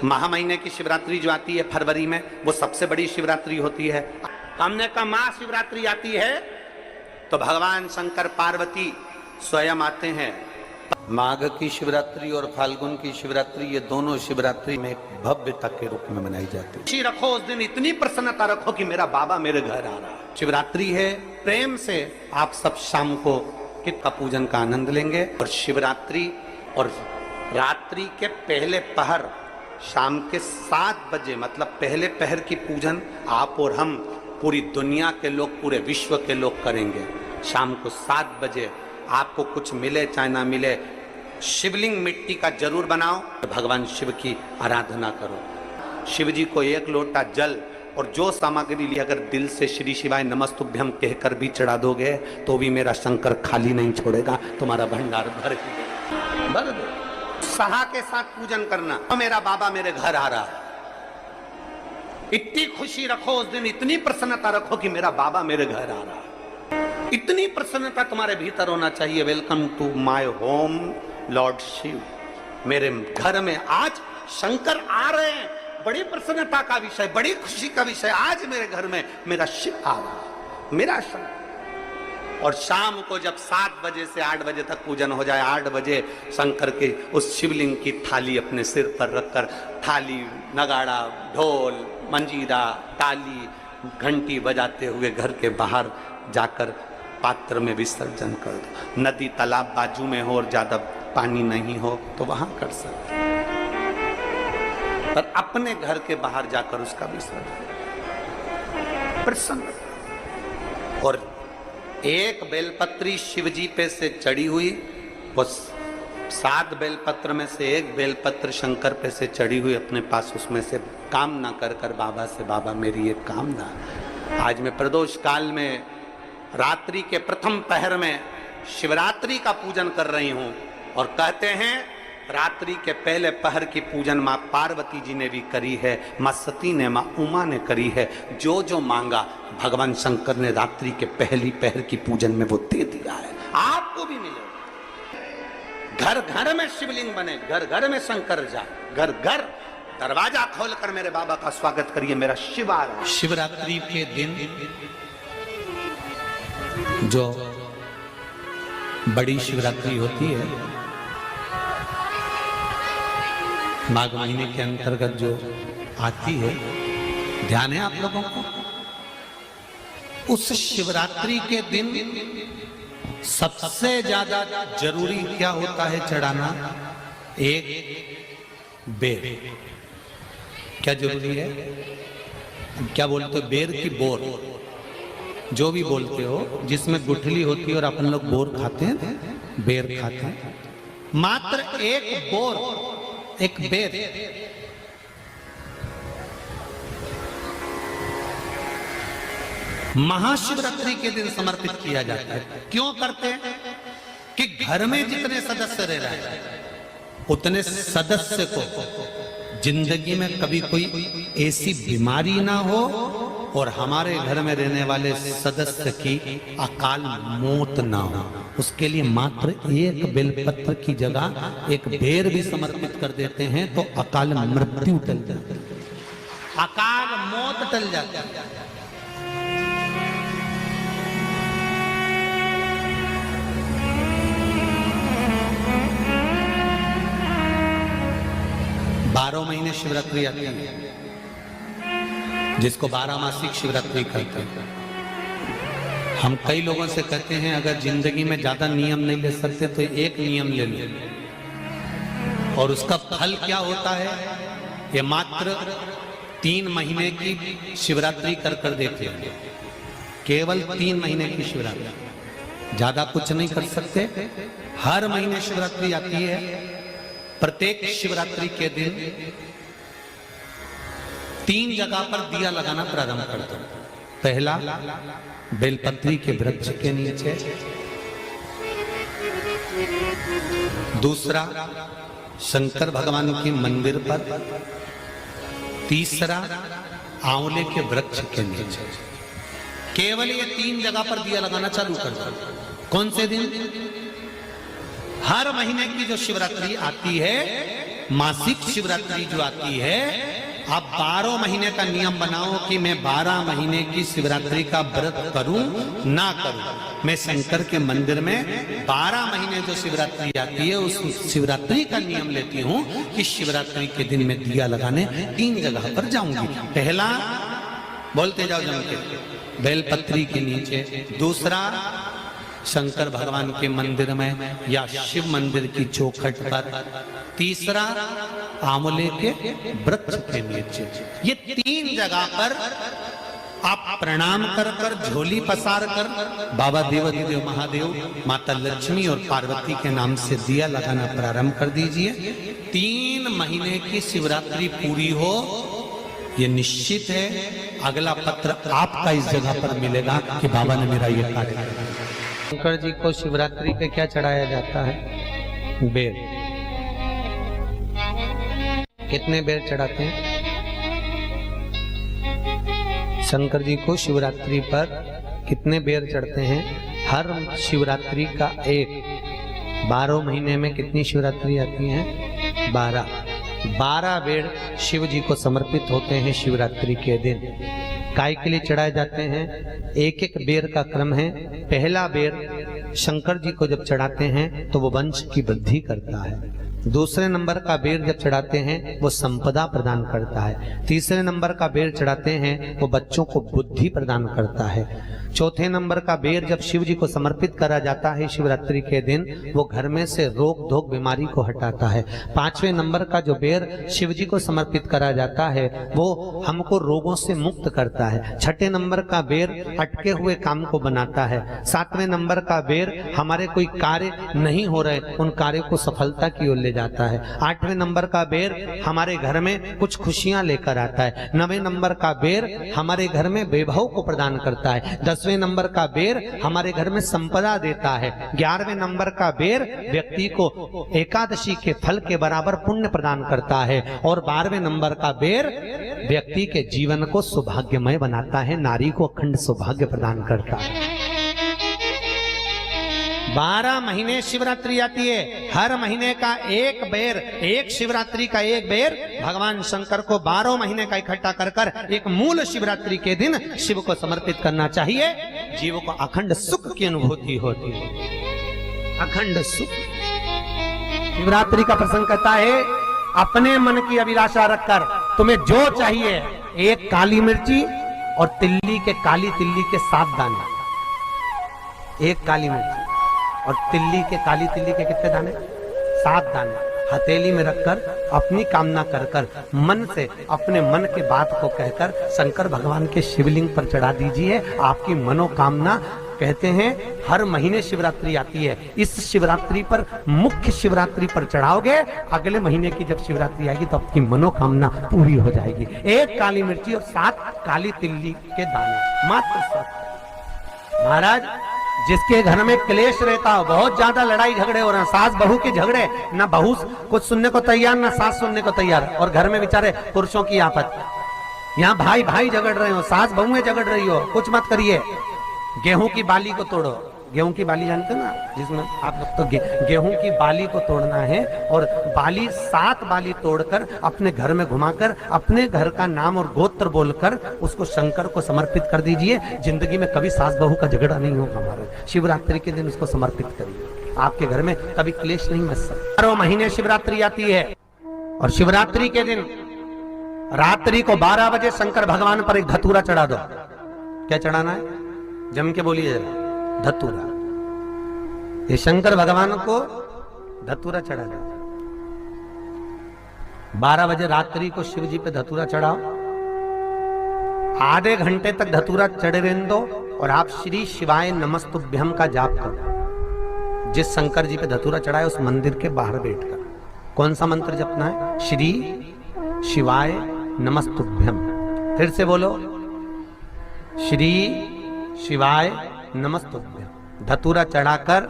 महा महीने की शिवरात्रि जो आती है फरवरी में, वो सबसे बड़ी शिवरात्रि होती है। हमने कहा महाशिवरात्रि आती है तो भगवान शंकर पार्वती स्वयं आते हैं। माघ की शिवरात्रि और फाल्गुन की शिवरात्रि, ये दोनों शिवरात्रि में भव्यता के रूप में मनाई जाती है। खुशी रखो उस दिन, इतनी प्रसन्नता रखो कि मेरा बाबा मेरे घर आ रहा है। शिवरात्रि है, प्रेम से आप सब शाम को किट का पूजन का आनंद लेंगे। और शिवरात्रि और रात्रि के पहले पहर शाम के 7 बजे, मतलब पहले पहर की पूजन आप और हम, पूरी दुनिया के लोग, पूरे विश्व के लोग करेंगे। शाम को 7 बजे आपको कुछ मिले चाहे ना मिले, शिवलिंग मिट्टी का जरूर बनाओ, भगवान शिव की आराधना करो। शिव जी को 1 लोटा जल और जो सामग्री ली, अगर दिल से श्री शिवाय नमस्तुभ्यम कहकर भी चढ़ा दोगे तो भी मेरा शंकर खाली नहीं छोड़ेगा, तुम्हारा भंडार भर दो। सहा के साथ पूजन करना, तो मेरा बाबा मेरे घर आ रहा है। इतनी खुशी रखो उस दिन, इतनी प्रसन्नता रखो कि मेरा बाबा मेरे घर आ रहा है। इतनी प्रसन्नता तुम्हारे भीतर होना चाहिए। Welcome to my home lord Shiva, मेरे घर में आज शंकर आ रहे हैं। बड़ी प्रसन्नता का विषय, बड़ी खुशी का विषय, आज मेरे घर में मेरा शिव आ रहा है, मेरा शंकर। और शाम को जब 7 बजे से 8 बजे तक पूजन हो जाए, 8 बजे शंकर के उस शिवलिंग की थाली अपने सिर पर रखकर, थाली, नगाड़ा, ढोल, मंजीरा, ताली, घंटी बजाते हुए घर के बाहर जाकर पात्र में विसर्जन कर दो। नदी तालाब बाजू में हो और ज्यादा पानी नहीं हो तो वहां कर सकते, पर अपने घर के बाहर जाकर उसका विसर्जन प्रसन्न। और एक बेलपत्री शिवजी पे से चढ़ी हुई, वो 7 बेलपत्र में से एक बेलपत्र शंकर पे से चढ़ी हुई अपने पास, उसमें से कामना कर कर बाबा से, बाबा मेरी एक कामना, आज मैं प्रदोष काल में रात्रि के प्रथम पहर में शिवरात्रि का पूजन कर रही हूं। और कहते हैं रात्रि के पहले पहर की पूजन माँ पार्वती जी ने भी करी है, माँ सती ने, माँ उमा ने करी है। जो जो मांगा भगवान शंकर ने रात्रि के पहली पहर की पूजन में वो दे दिया है, आपको भी मिलेगा। घर घर में शिवलिंग बने, घर घर में शंकर जाए, घर घर दरवाजा खोलकर मेरे बाबा का स्वागत करिए, मेरा शिव आ रहा है। शिवरात्रि के दिन जो बड़ी शिवरात्रि होती है, माघ महीने के अंतर्गत जो आती है, ध्यान है आप लोगों को? उस शिवरात्रि के दिन सबसे ज्यादा जरूरी क्या होता है चढ़ाना? एक बेर। क्या जरूरी है? क्या बोलते हो? बेर की बोर, जो भी बोलते हो, जिसमें गुठली होती है और अपन लोग बोर खाते हैं, बेर खाते हैं। मात्र एक बोर, एक बेर, महाशिवरात्रि के दिन समर्पित किया जाता है। क्यों करते हैं? कि घर में जितने सदस्य रह रहे हैं, उतने सदस्य को जिंदगी में कभी कोई ऐसी बीमारी ना हो और हमारे घर में रहने वाले सदस्य की अकाल मौत ना हो, उसके लिए मात्र एक बेलपत्र की जगह एक बेर भी समर्पित कर देते हैं तो अकाल मृत्यु टल जाती है, अकाल मौत टल जाती है। 12 महीने शिवरात्रि आती है, जिसको 12 मासिक शिवरात्रि कहते हैं। हम कई लोगों से कहते हैं अगर जिंदगी में ज्यादा नियम नहीं ले सकते तो एक नियम ले लो, और उसका फल क्या होता है? ये मात्र 3 महीने की शिवरात्रि कर कर देते हैं, केवल 3 महीने की शिवरात्रि, ज्यादा कुछ नहीं कर सकते। हर महीने शिवरात्रि आती है। प्रत्येक शिवरात्रि के दिन 3 जगह पर दिया लगाना प्रारंभ कर दो। पहला बेलपत्री के वृक्ष के नीचे, दूसरा शंकर भगवान के मंदिर पर, तीसरा आंवले के वृक्ष के नीचे। केवल ये 3 जगह पर दिया लगाना चालू कर दो। कौन से दिन? हर महीने की जो शिवरात्रि आती है मासिक शिवरात्रि जो आती है, आप 12 महीने का नियम बनाओ कि मैं 12 महीने की शिवरात्रि का व्रत करूं ना करूं। मैं शंकर के मंदिर में 12 महीने जो शिवरात्रि आती है उस शिवरात्रि का नियम लेती हूं कि शिवरात्रि के दिन मैं दिया लगाने 3 जगह पर जाऊंगी। पहला, बोलते जाओ जम के, बेलपत्री के नीचे। दूसरा, शंकर भगवान के मंदिर में या शिव मंदिर की चौखट पर। तीसरा, आंवले के वृक्ष के नीचे। ये 3 जगह पर आप प्रणाम कर कर, झोली पसार कर बाबा देवाधिदेव महादेव, माता लक्ष्मी और पार्वती के नाम से दिया लगाना प्रारंभ कर दीजिए। 3 महीने की शिवरात्रि पूरी हो, ये निश्चित है अगला पत्र आपका इस जगह पर मिलेगा कि बाबा ने मेरा ये कार्य किया। शंकर जी को शिवरात्रि पे क्या चढ़ाया जाता है? बेर। कितने बेर चढ़ाते हैं? शंकर जी को शिवरात्रि पर कितने बेर चढ़ते हैं? हर शिवरात्रि का एक। 12 महीने में कितनी शिवरात्रि आती हैं? 12 बेर शिव जी को समर्पित होते हैं शिवरात्रि के दिन। काय के लिए चढ़ाए जाते हैं? एक एक बेर का क्रम है। पहला बेर शंकर जी को जब चढ़ाते हैं तो वो वंश की वृद्धि करता है। दूसरे नंबर का बेर जब चढ़ाते हैं वो संपदा प्रदान करता है। तीसरे नंबर का बेर चढ़ाते हैं वो बच्चों को बुद्धि प्रदान करता है। चौथे नंबर का बेर जब शिव जी को समर्पित करा जाता है शिवरात्रि के दिन, वो घर में से रोग धोक बीमारी को हटाता है। 5वें नंबर का जो बेर शिव जी को समर्पित करा जाता है वो हमको रोगों से मुक्त करता है। 6ठे नंबर का बेर अटके हुए काम को बनाता है। 7वें नंबर का बेर हमारे कोई कार्य नहीं हो रहे उन कार्यों को सफलता की ओर ले जाता है। 8वें नंबर का बेर हमारे घर में कुछ खुशियां लेकर आता है। 9वें नंबर का बेर हमारे घर में वैभव को प्रदान करता है। 10वें नंबर का बेर हमारे घर में संपदा देता है। 11वें नंबर का बेर व्यक्ति को एकादशी के फल के बराबर पुण्य प्रदान करता है। और 12वें नंबर का बेर व्यक्ति के जीवन को सौभाग्यमय बनाता है, नारी को अखंड सौभाग्य प्रदान करता है। 12 महीने शिवरात्रि आती है। हर महीने का एक बेर, एक शिवरात्रि का एक बेर भगवान शंकर को 12 महीने का इकट्ठा कर कर एक मूल शिवरात्रि के दिन शिव को समर्पित करना चाहिए। जीव को अखंड सुख की अनुभूति होती है, अखंड सुख। शिवरात्रि का प्रसंग कहता है अपने मन की अभिलाषा रखकर तुम्हें जो चाहिए, एक काली मिर्ची और तिल्ली के, काली तिल्ली के 7 दाने। एक काली मिर्ची और तिल्ली के, काली तिल्ली के कितने दाने? 7 दाने हथेली में रखकर अपनी कामना कर कर मन से अपने मन के बात को कहकर शंकर भगवान के शिवलिंग पर चढ़ा दीजिए। आपकी मनोकामना, कहते हैं हर महीने शिवरात्रि आती है, इस शिवरात्रि पर, मुख्य शिवरात्रि पर चढ़ाओगे, अगले महीने की जब शिवरात्रि आएगी तो आपकी मनोकामना पूरी हो जाएगी। एक काली मिर्ची और 7 काली तिल्ली के दाने, मात्र 7। महाराज, जिसके घर में क्लेश रहता हो, बहुत ज्यादा लड़ाई झगड़े हो रहे हैं, सास बहू के झगड़े, ना बहू कुछ सुनने को तैयार ना सास सुनने को तैयार, और घर में बेचारे पुरुषों की आफत, यहाँ भाई भाई झगड़ रहे हो, सास बहुएं झगड़ रही हो, कुछ मत करिए। गेहूं की बाली को तोड़ो। गेहूं की बाली जानते ना, जिसमें आप लोग तो गेहूं की बाली को तोड़ना है और बाली 7 बाली तोड़कर अपने घर में घुमाकर अपने घर का नाम और गोत्र बोलकर उसको शंकर को समर्पित कर दीजिए। जिंदगी में कभी सास बहू का झगड़ा नहीं होगा। हमारे शिवरात्रि के दिन उसको समर्पित करिए, आपके घर में कभी क्लेश नहीं मच सकता। 12 महीने शिवरात्रि आती है और शिवरात्रि के दिन रात्रि को 12 बजे शंकर भगवान पर एक धतूरा चढ़ा दो। क्या चढ़ाना है? जम के बोलिए जरा। धतूरा। ये शंकर भगवान को धतूरा चढ़ा दो। 12 बजे रात्रि को शिव जी पे धतूरा चढ़ाओ। आधे घंटे तक धतूरा चढ़े रहने दो और आप श्री शिवाय नमस्तुभ्यम का जाप करो। जिस शंकर जी पे धतूरा चढ़ाए उस मंदिर के बाहर बैठकर कौन सा मंत्र जपना है? श्री शिवाय नमस्तुभ्यम। फिर से बोलो, श्री शिवाय नमस्तुभ्यम। धतूरा चढ़ाकर